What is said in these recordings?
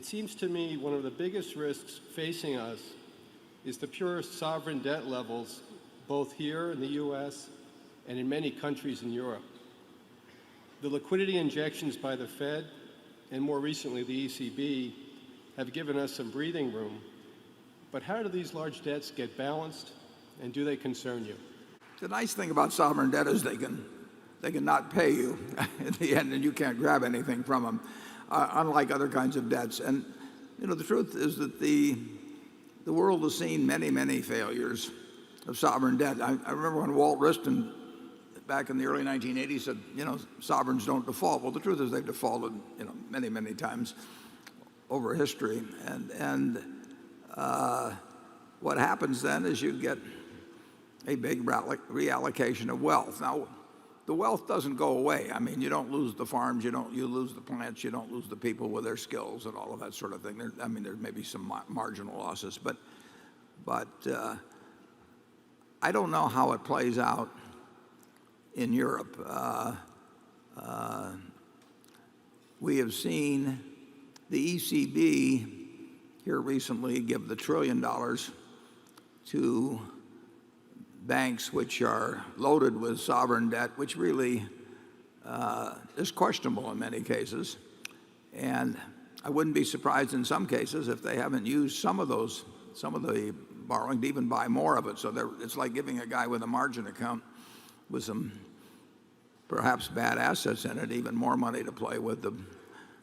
It seems to me one of the biggest risks facing us is the pure sovereign debt levels, both here in the US and in many countries in Europe. The liquidity injections by the Fed, and more recently the ECB, have given us some breathing room. But how do these large debts get balanced, and do they concern you? The nice thing about sovereign debt is they can not pay you in the end, and you can't grab anything from them, unlike other kinds of debts. And the truth is that the world has seen many failures of sovereign debt. I remember when Walt Wriston, back in the early 1980s, said, sovereigns don't default. Well, the truth is they've defaulted, many times over history. And what happens then is you get a big reallocation of wealth. Now, the wealth doesn't go away. I mean, you don't lose the farms, you lose the plants, you don't lose the people with their skills and all of that sort of thing. There may be some marginal losses, but I don't know how it plays out in Europe. We have seen the ECB here recently give the $1 trillion to banks which are loaded with sovereign debt, which really is questionable in many cases. And I wouldn't be surprised in some cases if they haven't used some of the borrowing to even buy more of it. So it's like giving a guy with a margin account with some perhaps bad assets in it even more money to play with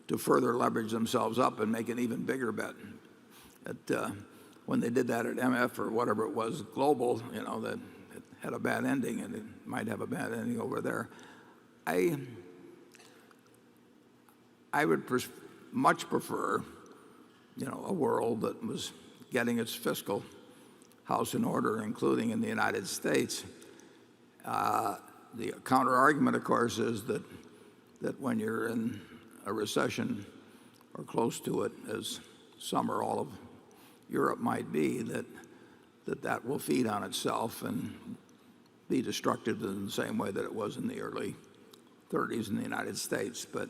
to further leverage themselves up and make an even bigger bet. When they did that at MF or whatever it was, global, that it had a bad ending, and it might have a bad ending over there. I would much prefer, a world that was getting its fiscal house in order, including in the United States. The counter argument, of course, is that when you're in a recession or close to it, as some or all of Europe might be, that will feed on itself and be destructive in the same way that it was in the early 30s in the United States. But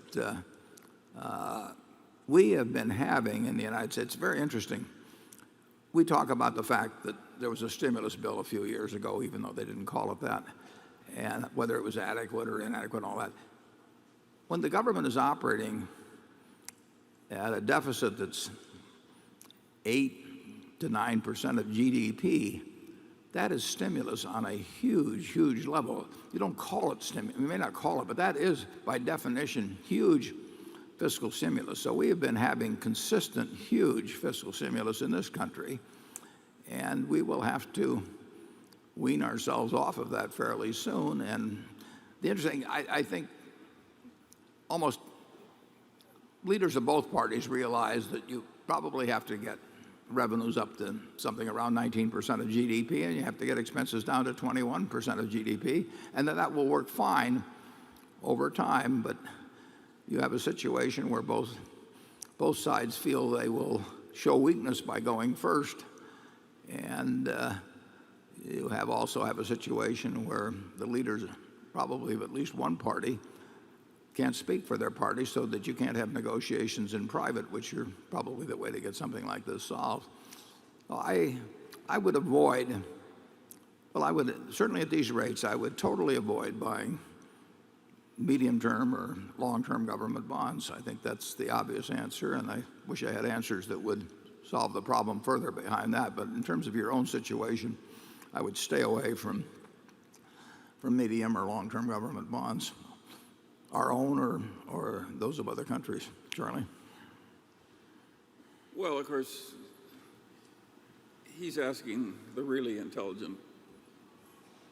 we have been having in the United States, very interesting, we talk about the fact that there was a stimulus bill a few years ago, even though they didn't call it that, and whether it was adequate or inadequate and all that. When the government is operating at a deficit that's 8 to 9% of GDP, that is stimulus on a huge level. You don't call it stimulus, you may not call it, but that is by definition huge fiscal stimulus. So we have been having consistent huge fiscal stimulus in this country, and we will have to wean ourselves off of that fairly soon. And the interesting, I think almost leaders of both parties realize that you probably have to get revenues up to something around 19% of GDP, and you have to get expenses down to 21% of GDP, and that will work fine over time. But you have a situation where both sides feel they will show weakness by going first, and you also have a situation where the leaders, probably of at least one party, can't speak for their party, so that you can't have negotiations in private, which are probably the way to get something like this solved. I would avoid, certainly at these rates, I would totally avoid buying medium-term or long-term government bonds. I think that's the obvious answer, and I wish I had answers that would solve the problem further behind that. But in terms of your own situation, I would stay away from medium or long-term government bonds, our own or those of other countries. Charlie? Well, of course, he's asking the really intelligent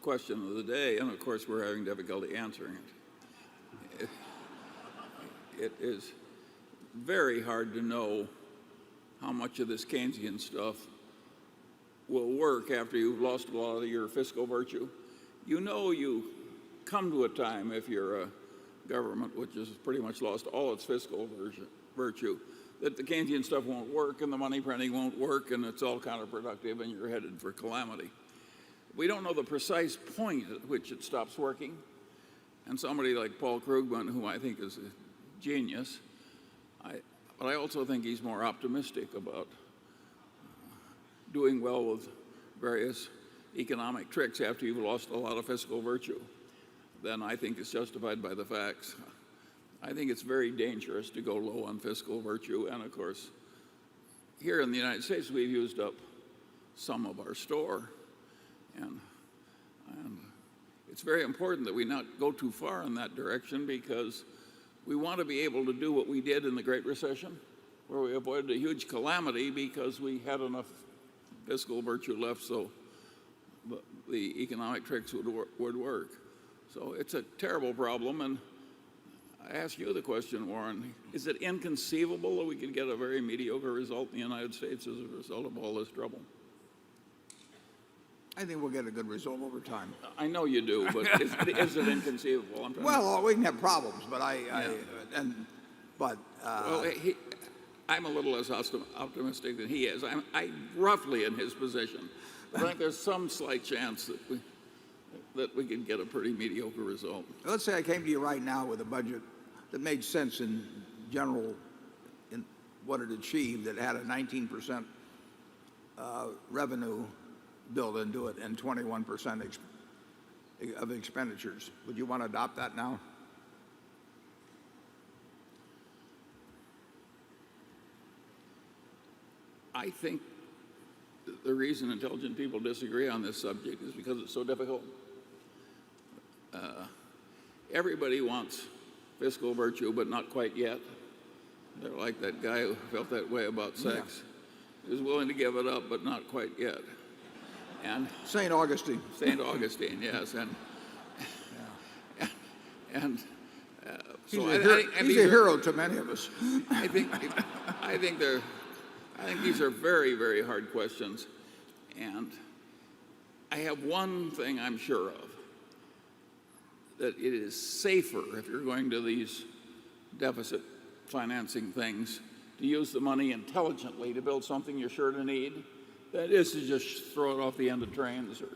question of the day, and of course we're having difficulty answering it. It is very hard to know how much of this Keynesian stuff will work after you've lost a lot of your fiscal virtue. You come to a time, if you're a government which has pretty much lost all its fiscal virtue, that the Keynesian stuff won't work and the money printing won't work and it's all counterproductive and you're headed for calamity. We don't know the precise point at which it stops working. And somebody like Paul Krugman, who I think is a genius, But I also think he's more optimistic about doing well with various economic tricks after you've lost a lot of fiscal virtue than I think is justified by the facts. I think it's very dangerous to go low on fiscal virtue. And of course, here in the United States, we've used up some of our store. And it's very important that we not go too far in that direction, because we want to be able to do what we did in the Great Recession, where we avoided a huge calamity because we had enough fiscal virtue left so the economic tricks would work. So it's a terrible problem. And I ask you the question, Warren, is it inconceivable that we could get a very mediocre result in the United States as a result of all this trouble? I think we'll get a good result over time. I know you do, but is it inconceivable? Well, we can have problems, but I'm a little less optimistic than he is. I'm roughly in his position. But I think there's some slight chance that we could get a pretty mediocre result. Let's say I came to you right now with a budget that made sense in general in what it achieved, that had a 19% revenue built into it and 21% of expenditures. Would you want to adopt that now? I think the reason intelligent people disagree on this subject is because it's so difficult. Everybody wants fiscal virtue, but not quite yet. They're like that guy who felt that way about sex. Yeah. He was willing to give it up, but not quite yet. And St. Augustine. St. Augustine, yes. He's a hero to many of us. I think these are very, very hard questions. And I have one thing I'm sure of, that it is safer, if you're going to these deficit financing things, to use the money intelligently to build something you're sure to need, than it is to just throw it off the end of trains or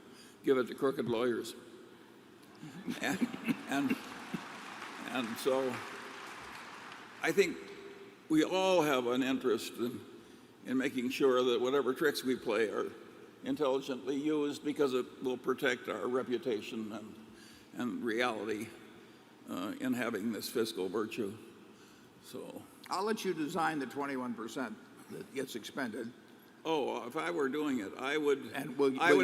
give it to crooked lawyers. And so I think we all have an interest in making sure that whatever tricks we play are intelligently used, because it will protect our reputation and reality in having this fiscal virtue. So I'll let you design the 21% that gets expended. Oh, if I were doing it, I would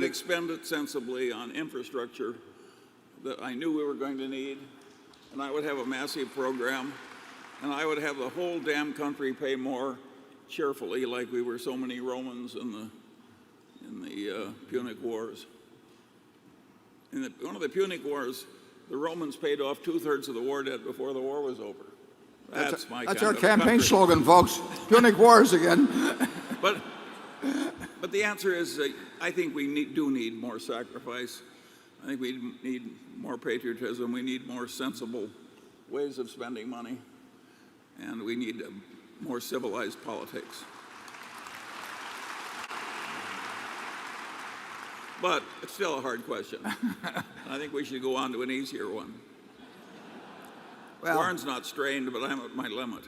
expend it sensibly on infrastructure that I knew we were going to need, and I would have a massive program, and I would have the whole damn country pay more cheerfully, like we were so many Romans in the Punic Wars. In one of the Punic Wars, the Romans paid off 2/3 of the war debt before the war was over. That's our campaign slogan, folks. Punic Wars again. But the answer is, I think we do need more sacrifice. I think we need more patriotism. We need more sensible ways of spending money. And we need more civilized politics. But it's still a hard question. I think we should go on to an easier one. Well, Warren's not strained, but I'm at my limit.